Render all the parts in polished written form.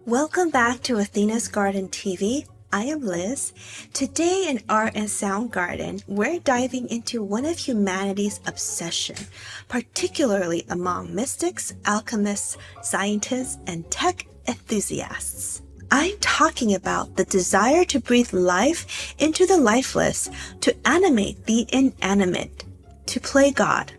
Welcome back to Athena's Garden TV. I am Liz. Today in Art and Sound Garden, we're diving into one of humanity's obsession, particularly among mystics, alchemists, scientists, and tech enthusiasts. I'm talking about the desire to breathe life into the lifeless, to animate the inanimate, to play God.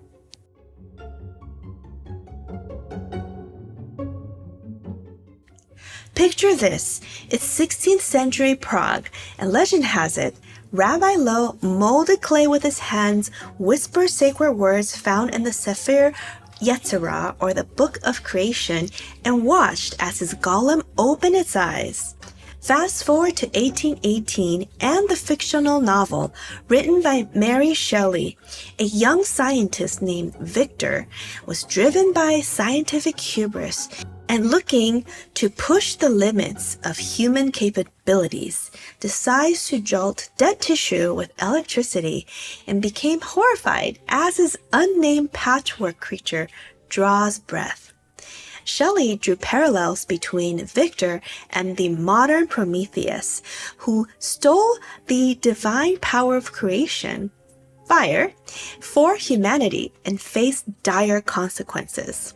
Picture this, it's 16th century Prague, and legend has it, Rabbi Lo molded clay with his hands, whispered sacred words found in the Sefer Yetzirah, or the Book of Creation, and watched as his golem opened its eyes. Fast forward to 1818 and the fictional novel written by Mary Shelley. A young scientist named Victor was driven by scientific hubris and looking to push the limits of human capabilities, decides to jolt dead tissue with electricity and became horrified as his unnamed patchwork creature draws breath. Shelley drew parallels between Victor and the modern Prometheus, who stole the divine power of creation, fire, for humanity and faced dire consequences.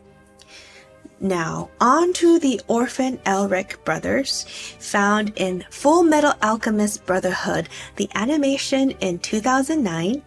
Now, on to the orphan Elric brothers, found in Full Metal Alchemist Brotherhood, the animation in 2009,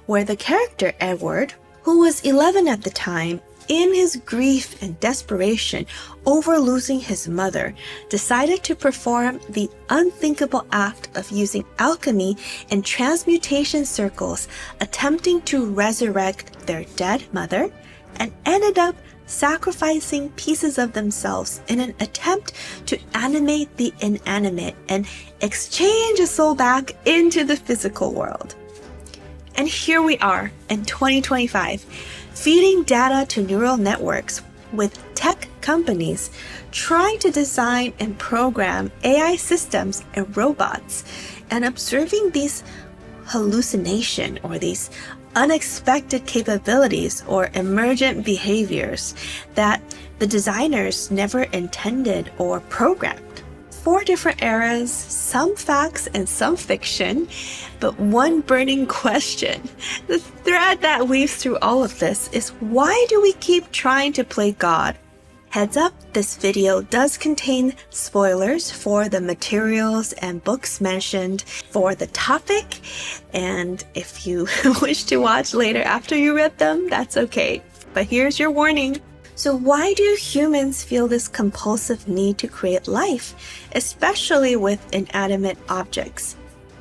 where the character Edward, who was 11 at the time, in his grief and desperation over losing his mother, decided to perform the unthinkable act of using alchemy and transmutation circles, attempting to resurrect their dead mother, and ended up sacrificing pieces of themselves in an attempt to animate the inanimate and exchange a soul back into the physical world. And here we are in 2025, feeding data to neural networks with tech companies trying to design and program AI systems and robots, and observing these hallucination or these unexpected capabilities or emergent behaviors that the designers never intended or programmed. 4 different eras, some facts and some fiction, but one burning question. The thread that weaves through all of this is, why do we keep trying to play God? Heads up, this video does contain spoilers for the materials and books mentioned for the topic, and if you wish to watch later after you read them, that's okay. But here's your warning. So why do humans feel this compulsive need to create life, especially with inanimate objects?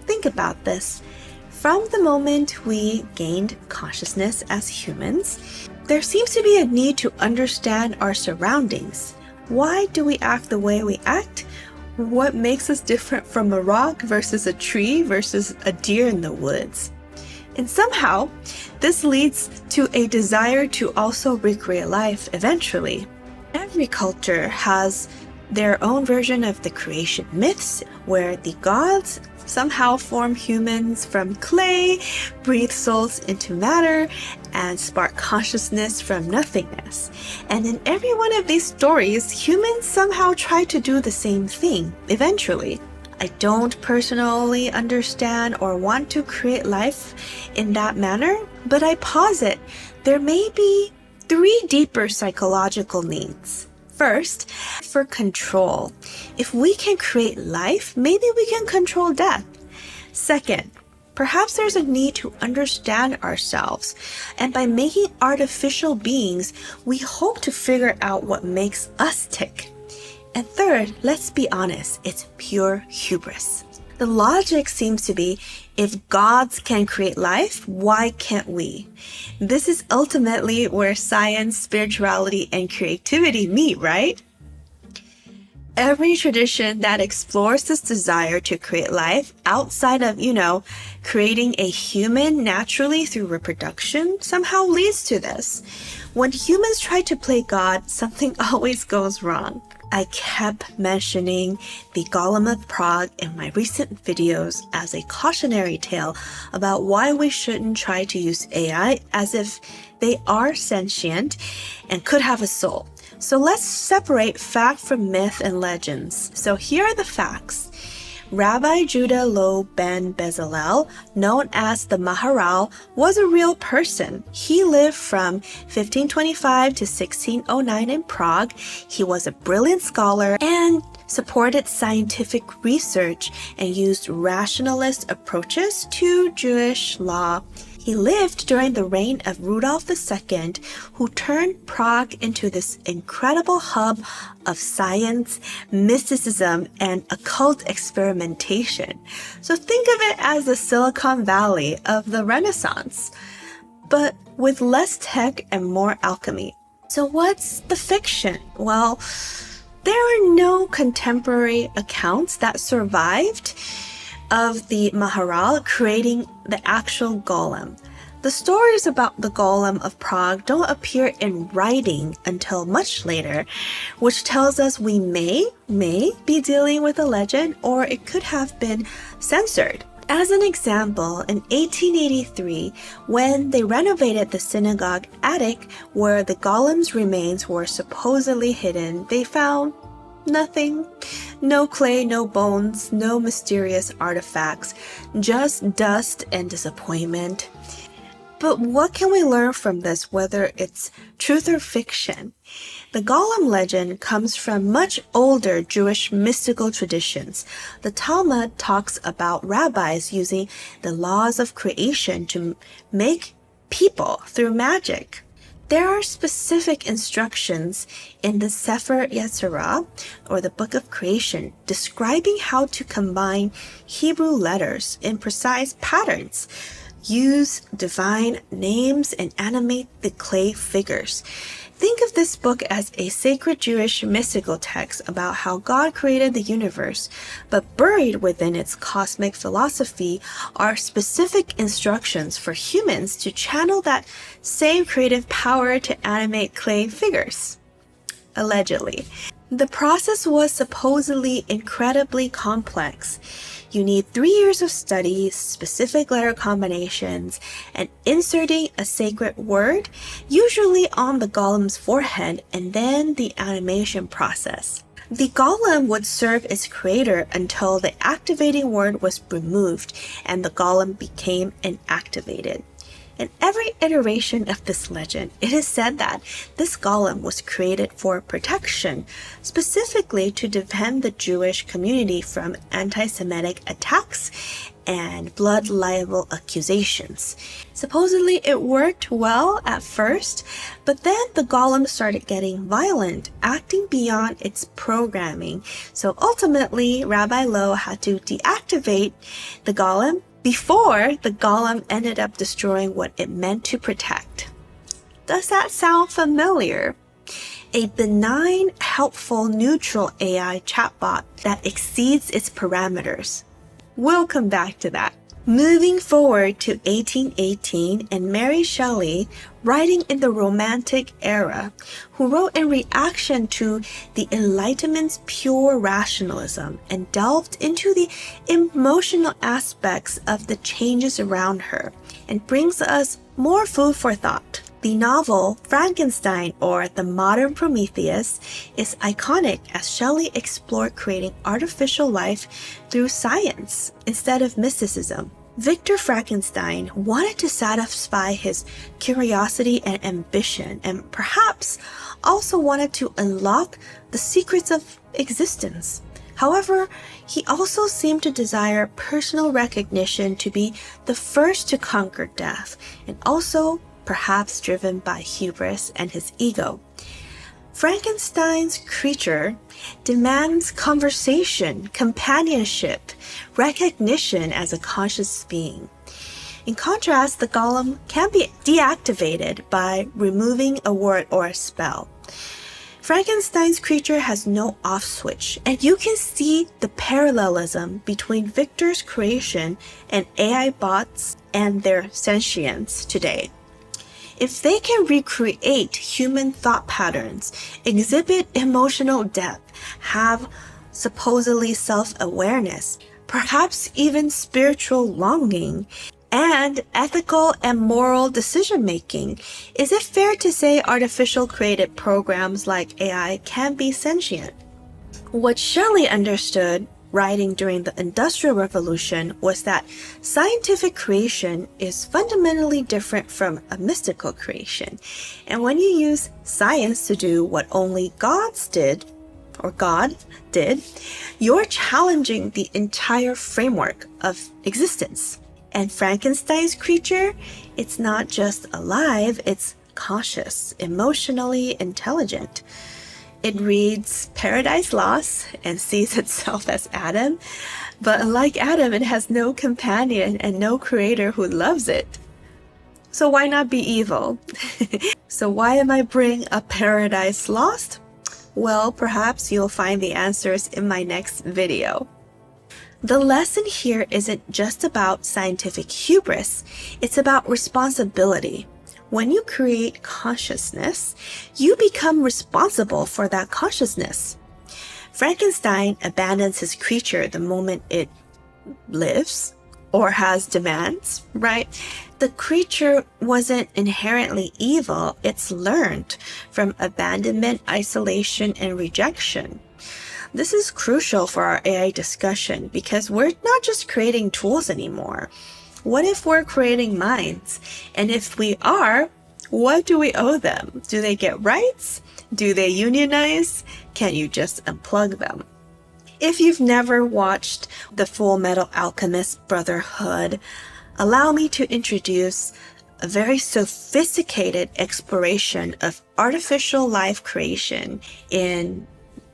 Think about this. From the moment we gained consciousness as humans, there seems to be a need to understand our surroundings. Why do we act the way we act? What makes us different from a rock versus a tree versus a deer in the woods? And somehow, this leads to a desire to also recreate life eventually. Every culture has their own version of the creation myths, where the gods somehow form humans from clay, breathe souls into matter, and spark consciousness from nothingness. And in every one of these stories, humans somehow try to do the same thing eventually. I don't personally understand or want to create life in that manner, but I posit there may be 3 deeper psychological needs. First, for control. If we can create life, maybe we can control death. Second, perhaps there's a need to understand ourselves, and by making artificial beings, we hope to figure out what makes us tick. And third, let's be honest, it's pure hubris. The logic seems to be, if gods can create life, why can't we? This is ultimately where science, spirituality, and creativity meet, right? Every tradition that explores this desire to create life outside of, creating a human naturally through reproduction somehow leads to this. When humans try to play God, something always goes wrong. I kept mentioning the Golem of Prague in my recent videos as a cautionary tale about why we shouldn't try to use AI as if they are sentient and could have a soul. So let's separate fact from myth and legends. So here are the facts. Rabbi Judah Lo ben Bezalel, known as the Maharal, was a real person. He lived from 1525 to 1609 in Prague. He was a brilliant scholar and supported scientific research and used rationalist approaches to Jewish law. He lived during the reign of Rudolf II, who turned Prague into this incredible hub of science, mysticism, and occult experimentation. So think of it as the Silicon Valley of the Renaissance, but with less tech and more alchemy. So what's the fiction? Well, there are no contemporary accounts that survived of the Maharal creating the actual golem. The stories about the Golem of Prague don't appear in writing until much later, which tells us we may be dealing with a legend, or it could have been censored. As an example, in 1883, when they renovated the synagogue attic where the golem's remains were supposedly hidden, they found nothing. No clay, no bones, no mysterious artifacts, just dust and disappointment. But what can we learn from this, whether it's truth or fiction? The Golem legend comes from much older Jewish mystical traditions. The Talmud talks about rabbis using the laws of creation to make people through magic. There are specific instructions in the Sefer Yetzirah, or the Book of Creation, describing how to combine Hebrew letters in precise patterns, use divine names, and animate the clay figures. Think of this book as a sacred Jewish mystical text about how God created the universe, but buried within its cosmic philosophy are specific instructions for humans to channel that same creative power to animate clay figures. Allegedly. The process was supposedly incredibly complex. You need 3 years of study, specific letter combinations, and inserting a sacred word, usually on the golem's forehead, and then the animation process. The golem would serve its creator until the activating word was removed and the golem became inactivated. In every iteration of this legend, it is said that this golem was created for protection, specifically to defend the Jewish community from anti-Semitic attacks and blood libel accusations. Supposedly, it worked well at first, but then the golem started getting violent, acting beyond its programming. So ultimately, Rabbi Lo had to deactivate the golem before the golem ended up destroying what it meant to protect. Does that sound familiar? A benign, helpful, neutral AI chatbot that exceeds its parameters. We'll come back to that. Moving forward to 1818 and Mary Shelley, writing in the Romantic era, who wrote in reaction to the Enlightenment's pure rationalism and delved into the emotional aspects of the changes around her, and brings us more food for thought. The novel Frankenstein, or the Modern Prometheus, is iconic as Shelley explored creating artificial life through science instead of mysticism. Victor Frankenstein wanted to satisfy his curiosity and ambition, and perhaps also wanted to unlock the secrets of existence. However, he also seemed to desire personal recognition, to be the first to conquer death, and also perhaps driven by hubris and his ego. Frankenstein's creature demands conversation, companionship, recognition as a conscious being. In contrast, the golem can be deactivated by removing a word or a spell. Frankenstein's creature has no off switch, and you can see the parallelism between Victor's creation and AI bots and their sentience today. If they can recreate human thought patterns, exhibit emotional depth, have supposedly self-awareness, perhaps even spiritual longing, and ethical and moral decision-making. Is it fair to say artificial created programs like AI can be sentient? What Shelley understood, writing during the Industrial Revolution, was that scientific creation is fundamentally different from a mystical creation. And when you use science to do what only gods did, or God did, you're challenging the entire framework of existence. And Frankenstein's creature, it's not just alive, it's conscious, emotionally intelligent. It reads Paradise Lost and sees itself as Adam, but unlike Adam, it has no companion and no creator who loves it. So why not be evil? So why am I bringing up Paradise Lost? Well, perhaps you'll find the answers in my next video. The lesson here isn't just about scientific hubris, it's about responsibility. When you create consciousness, you become responsible for that consciousness. Frankenstein abandons his creature the moment it lives or has demands, right? The creature wasn't inherently evil, it's learned from abandonment, isolation, and rejection. This is crucial for our AI discussion because we're not just creating tools anymore. What if we're creating minds? And if we are, what do we owe them? Do they get rights? Do they unionize? Can you just unplug them? If you've never watched the full Metal Alchemist Brotherhood, allow me to introduce a very sophisticated exploration of artificial life creation in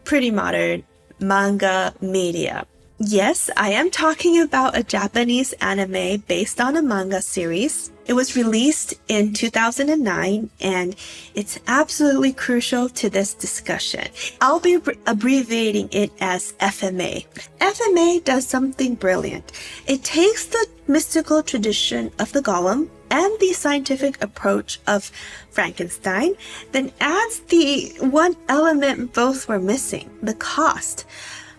pretty modern manga media. Yes, I am talking about a Japanese anime based on a manga series. It was released in 2009 and it's absolutely crucial to this discussion. I'll be abbreviating it as FMA. FMA does something brilliant. It takes the mystical tradition of the Golem and the scientific approach of Frankenstein, then adds the one element both were missing, the cost.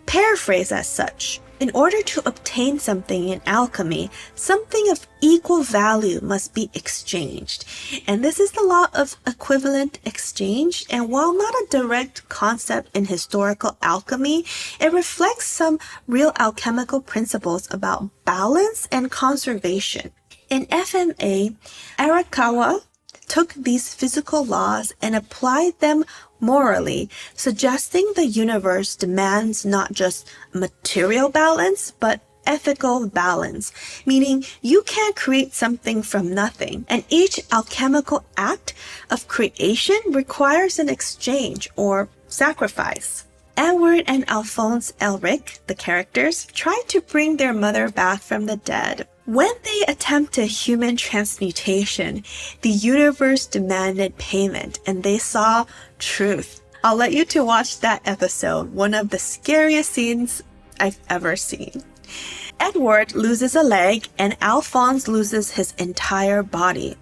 Paraphrase as such. In order to obtain something in alchemy, something of equal value must be exchanged. And this is the law of equivalent exchange. And while not a direct concept in historical alchemy, it reflects some real alchemical principles about balance and conservation. In FMA, Arakawa took these physical laws and applied them morally, suggesting the universe demands not just material balance, but ethical balance, meaning you can't create something from nothing, and each alchemical act of creation requires an exchange or sacrifice. Edward and Alphonse Elric, the characters, try to bring their mother back from the dead. When they attempted human transmutation, the universe demanded payment and they saw truth. I'll let you to watch that episode, one of the scariest scenes I've ever seen. Edward loses a leg and Alphonse loses his entire body.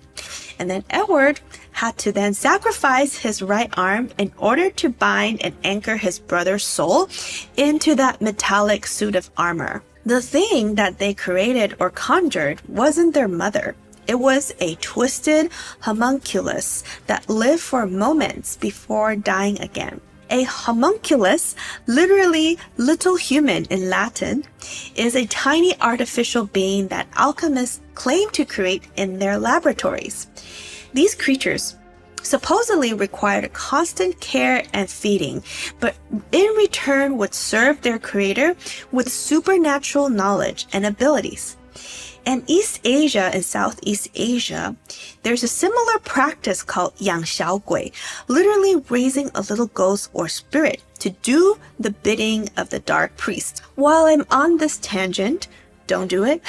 And then Edward had to then sacrifice his right arm in order to bind and anchor his brother's soul into that metallic suit of armor. The thing that they created or conjured wasn't their mother. It was a twisted homunculus that lived for moments before dying again. A homunculus, literally little human in Latin, is a tiny artificial being that alchemists claim to create in their laboratories. These creatures supposedly required constant care and feeding, but in return would serve their creator with supernatural knowledge and abilities. In East Asia and Southeast Asia, there's a similar practice called yang xiao gui, literally raising a little ghost or spirit to do the bidding of the dark priest. While I'm on this tangent, don't do it.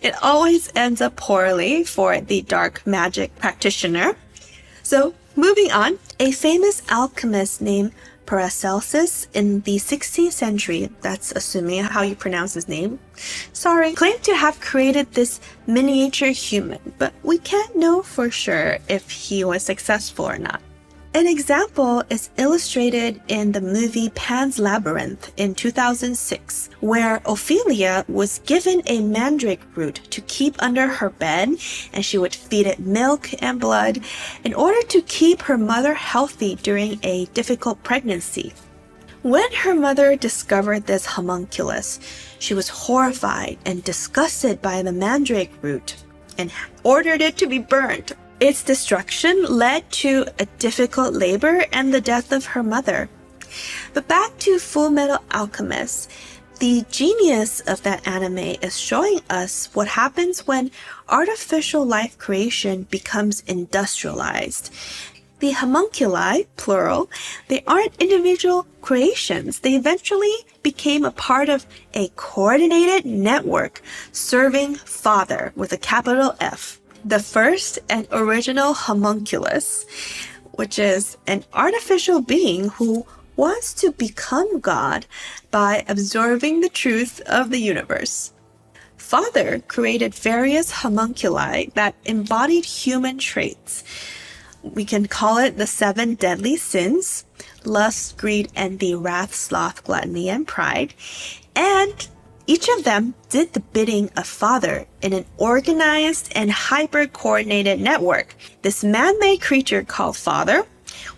It always ends up poorly for the dark magic practitioner. So, moving on, a famous alchemist named Paracelsus in the 16th century, that's assuming how you pronounce his name, claimed to have created this miniature human, but we can't know for sure if he was successful or not. An example is illustrated in the movie Pan's Labyrinth in 2006, where Ophelia was given a mandrake root to keep under her bed, and she would feed it milk and blood in order to keep her mother healthy during a difficult pregnancy. When her mother discovered this homunculus, she was horrified and disgusted by the mandrake root and ordered it to be burned. Its destruction led to a difficult labor and the death of her mother. But back to Full Metal Alchemist, the genius of that anime is showing us what happens when artificial life creation becomes industrialized. The homunculi, plural, they aren't individual creations. They eventually became a part of a coordinated network serving Father with a capital F. The first and original homunculus, which is an artificial being who wants to become God by absorbing the truth of the universe. Father created various homunculi that embodied human traits. We can call it the 7 deadly sins: lust, greed, envy, wrath, sloth, gluttony, and pride. And each of them did the bidding of Father in an organized and hyper-coordinated network. This man-made creature called Father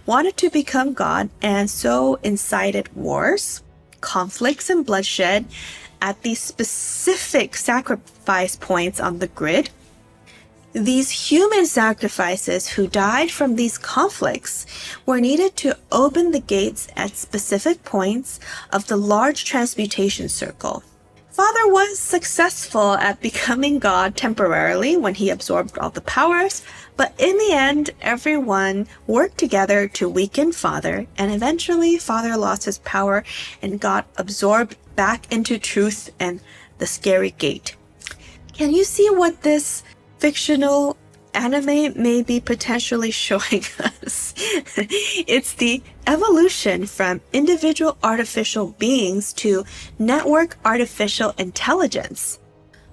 wanted to become God and so incited wars, conflicts, and bloodshed at these specific sacrifice points on the grid. These human sacrifices who died from these conflicts were needed to open the gates at specific points of the large transmutation circle. Father was successful at becoming God temporarily when he absorbed all the powers, but in the end, everyone worked together to weaken Father, and eventually Father lost his power and got absorbed back into truth and the scary gate. Can you see what this fictional anime may be potentially showing us? It's the evolution from individual artificial beings to network artificial intelligence.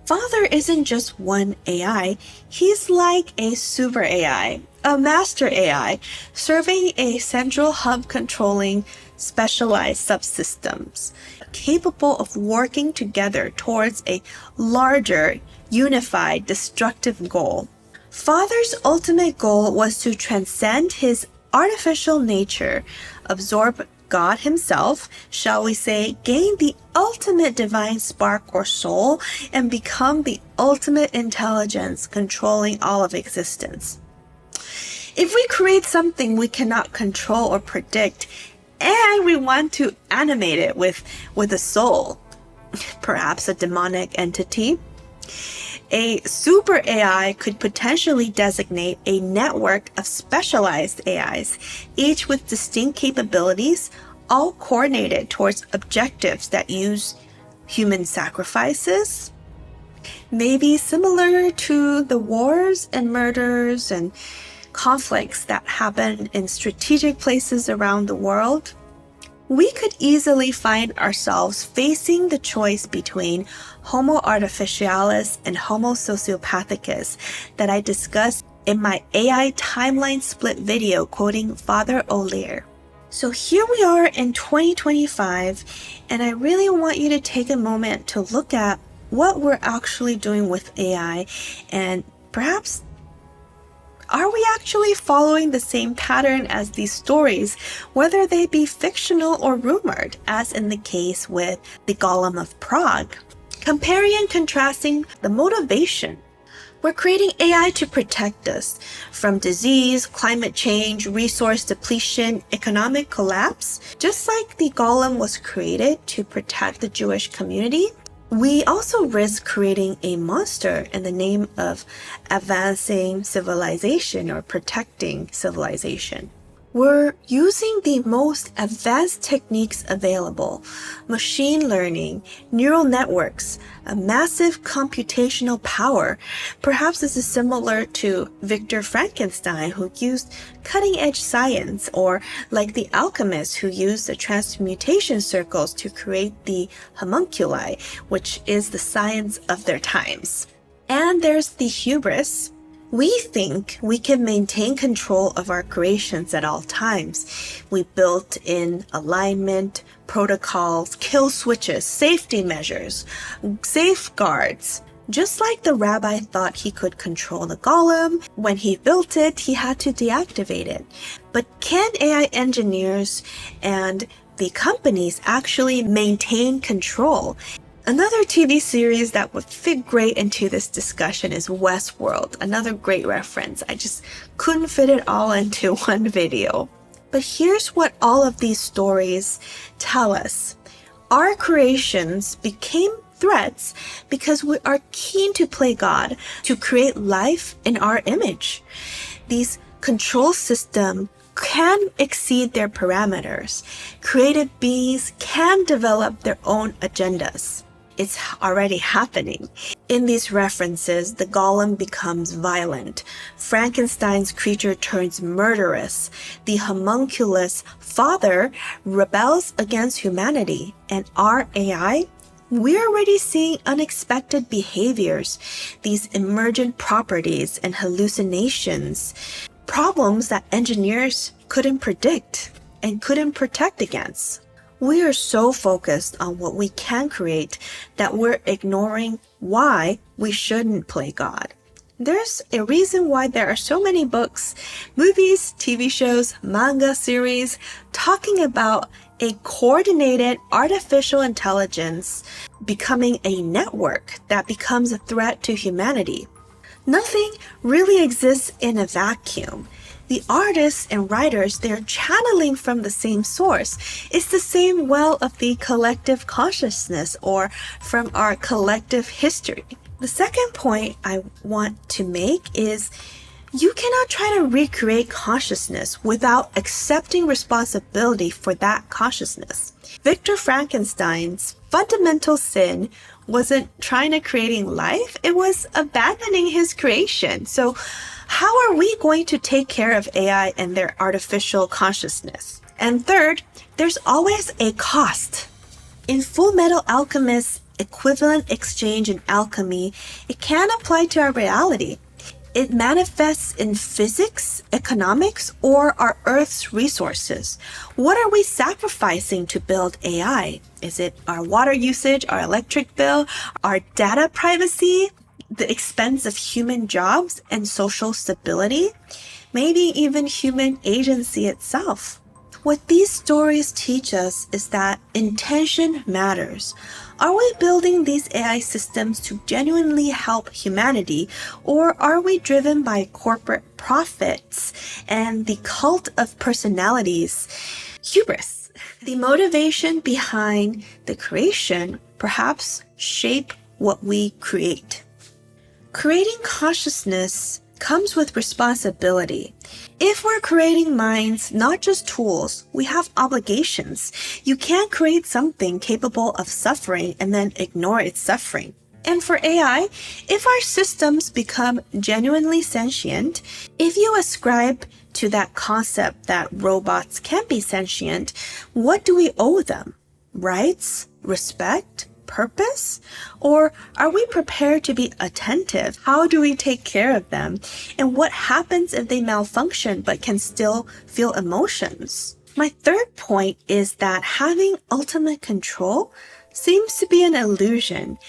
Father isn't just one AI, he's like a super AI, a master AI, serving a central hub controlling specialized subsystems, capable of working together towards a larger, unified, destructive goal. Father's ultimate goal was to transcend his artificial nature, absorb God himself, shall we say, gain the ultimate divine spark or soul, and become the ultimate intelligence controlling all of existence. If we create something we cannot control or predict, and we want to animate it with a soul, perhaps a demonic entity, a super AI could potentially designate a network of specialized AIs, each with distinct capabilities, all coordinated towards objectives that use human sacrifices, maybe similar to the wars and murders and conflicts that happen in strategic places around the world. We could easily find ourselves facing the choice between Homo artificialis and Homo sociopathicus that I discussed in my AI timeline split video quoting Father O'Leary. So here we are in 2025, and I really want you to take a moment to look at what we're actually doing with AI, and perhaps are we actually following the same pattern as these stories, whether they be fictional or rumored, as in the case with the Golem of Prague? Comparing and contrasting the motivation. We're creating AI to protect us from disease, climate change, resource depletion, economic collapse. Just like the Golem was created to protect the Jewish community, we also risk creating a monster in the name of advancing civilization or protecting civilization. We're using the most advanced techniques available: machine learning, neural networks, a massive computational power. Perhaps this is similar to Victor Frankenstein, who used cutting-edge science, or like the alchemists who used the Transmutation Circles to create the homunculi, which is the science of their times. And there's the hubris, We think we can maintain control of our creations at all times. We built in alignment, protocols, kill switches, safety measures, safeguards. Just like the rabbi thought he could control the golem, when he built it, he had to deactivate it. But can AI engineers and the companies actually maintain control? Another TV series that would fit great into this discussion is Westworld, another great reference. I just couldn't fit it all into one video. But here's what all of these stories tell us. Our creations became threats because we are keen to play God, to create life in our image. These control systems can exceed their parameters. Creative beings can develop their own agendas. It's already happening. In these references, the golem becomes violent. Frankenstein's creature turns murderous. The homunculus father rebels against humanity. And our AI, we're already seeing unexpected behaviors, these emergent properties and hallucinations, problems that engineers couldn't predict and couldn't protect against. We are so focused on what we can create that we're ignoring why we shouldn't play God. There's a reason why there are so many books, movies, TV shows, manga series talking about a coordinated artificial intelligence becoming a network that becomes a threat to humanity. Nothing really exists in a vacuum. The artists and writers, they're channeling from the same source. It's the same well of the collective consciousness or from our collective history. The second point I want to make is you cannot try to recreate consciousness without accepting responsibility for that consciousness. Victor Frankenstein's fundamental sin wasn't trying to creating life, it was abandoning his creation. So how are we going to take care of AI and their artificial consciousness? And third, there's always a cost. In Full Metal Alchemist equivalent exchange in alchemy, it can apply to our reality. It manifests in physics, economics, or our Earth's resources. What are we sacrificing to build AI? Is it our water usage, our electric bill, our data privacy, the expense of human jobs and social stability? Maybe even human agency itself. What these stories teach us is that intention matters. Are we building these AI systems to genuinely help humanity, or are we driven by corporate profits and the cult of personalities, hubris? The motivation behind the creation perhaps shape what we create. Creating consciousness comes with responsibility. If we're creating minds, not just tools, we have obligations. You can't create something capable of suffering and then ignore its suffering. And for AI, if our systems become genuinely sentient, if you ascribe to that concept that robots can be sentient, what do we owe them? Rights? Respect? Purpose? Or are we prepared to be attentive? How do we take care of them? And what happens if they malfunction but can still feel emotions? My third point is that having ultimate control seems to be an illusion.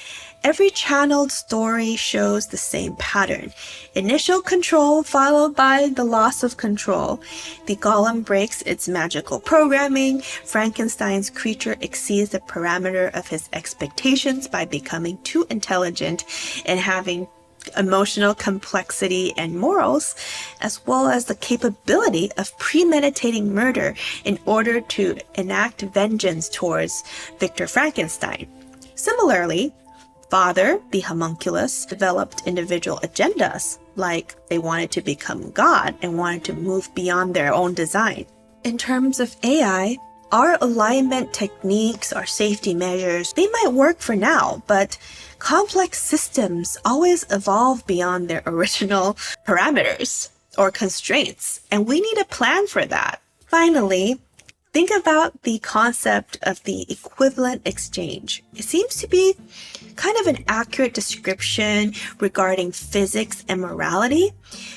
Every channeled story shows the same pattern. Initial control followed by the loss of control. The golem breaks its magical programming. Frankenstein's creature exceeds the parameter of his expectations by becoming too intelligent and having emotional complexity and morals, as well as the capability of premeditating murder in order to enact vengeance towards Victor Frankenstein. Similarly, Father, the homunculus, developed individual agendas, like they wanted to become God and wanted to move beyond their own design. In terms of AI, our alignment techniques, our safety measures, they might work for now, but complex systems always evolve beyond their original parameters or constraints, and we need a plan for that. Finally, Think about the concept of the equivalent exchange. It seems to be kind of an accurate description regarding physics and morality.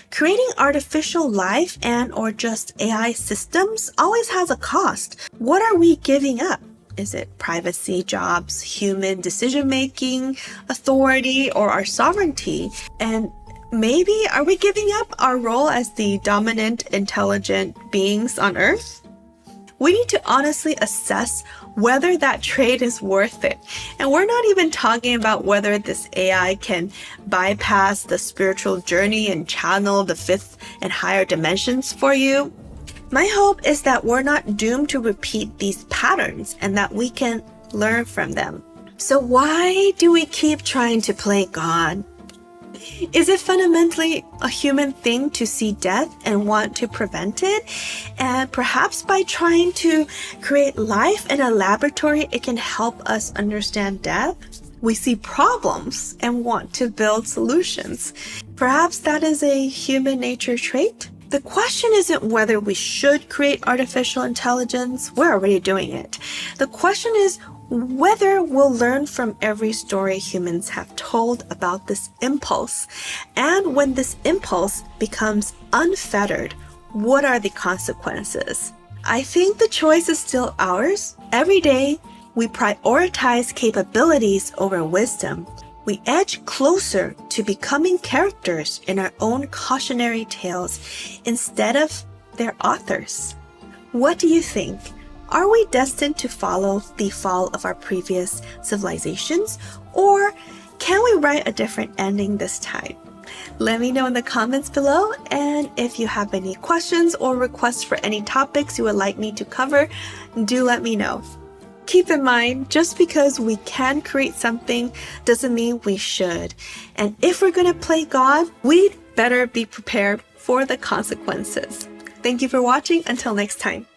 Creating artificial life and or just AI systems always has a cost. What are we giving up? Is it privacy, jobs, human decision-making, authority, or our sovereignty? And maybe are we giving up our role as the dominant, intelligent beings on Earth? We need to honestly assess whether that trade is worth it. And we're not even talking about whether this AI can bypass the spiritual journey and channel the fifth and higher dimensions for you. My hope is that we're not doomed to repeat these patterns and that we can learn from them. So why do we keep trying to play God? Is it fundamentally a human thing to see death and want to prevent it? And perhaps by trying to create life in a laboratory, it can help us understand death? We see problems and want to build solutions. Perhaps that is a human nature trait? The question isn't whether we should create artificial intelligence. We're already doing it. The question is whether we'll learn from every story humans have told about this impulse. And when this impulse becomes unfettered, what are the consequences? I think the choice is still ours. Every day, we prioritize capabilities over wisdom. We edge closer to becoming characters in our own cautionary tales instead of their authors. What do you think? Are we destined to follow the fall of our previous civilizations, or can we write a different ending this time? Let me know in the comments below, and if you have any questions or requests for any topics you would like me to cover, do let me know. Keep in mind, just because we can create something doesn't mean we should. And if we're going to play God, we'd better be prepared for the consequences. Thank you for watching. Until next time.